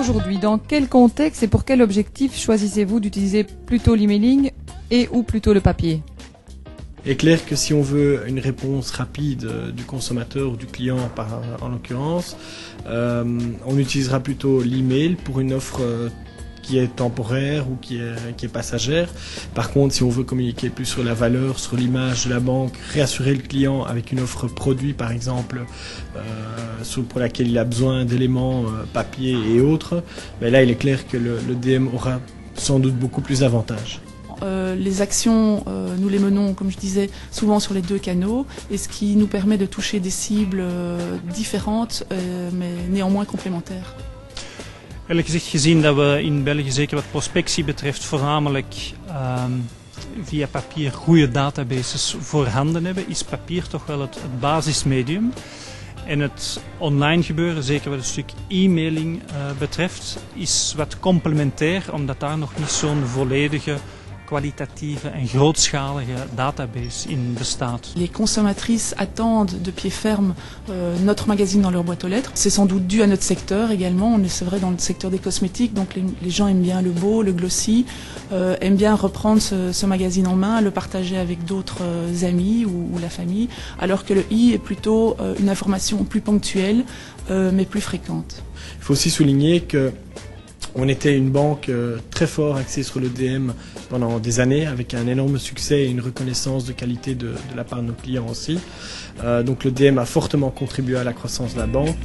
aujourd'hui, dans quel contexte et pour quel objectif choisissez-vous d'utiliser plutôt l'emailing et ou plutôt le papier? Il est clair que si on veut une réponse rapide du consommateur ou du client en l'occurrence, on utilisera plutôt l'email pour une offre qui est temporaire ou qui est passagère. Par contre, si on veut communiquer plus sur la valeur, sur l'image de la banque, réassurer le client avec une offre produit par exemple, pour laquelle il a besoin d'éléments papier et autres, mais là il est clair que le DM aura sans doute beaucoup plus d'avantages. Les actions, nous les menons, comme je disais, souvent sur les deux canaux, et ce qui nous permet de toucher des cibles différentes, mais néanmoins complémentaires. Eerlijk gezegd gezien dat we in België, zeker wat prospectie betreft, voornamelijk via papier goede databases voorhanden hebben, is papier toch wel het basismedium. En het online gebeuren, zeker wat een stuk e-mailing betreft, is wat complementair, omdat daar nog niet zo'n volledige, kwalitatieve en grootschalige database in bestaat. Les consommatrices attendent de pied ferme notre magazine dans leur boîte aux lettres. C'est sans doute dû à notre secteur également. C'est vrai dans le secteur des cosmétiques, donc les gens aiment bien le beau, le glossy, aiment bien reprendre ce magazine en main, le partager avec d'autres amis ou la famille, alors que le e est plutôt une information plus ponctuelle, mais plus fréquente. Il faut aussi souligner que on était une banque très fort axée sur le DM pendant des années, avec un énorme succès et une reconnaissance de qualité de la part de nos clients aussi. Donc le DM a fortement contribué à la croissance de la banque.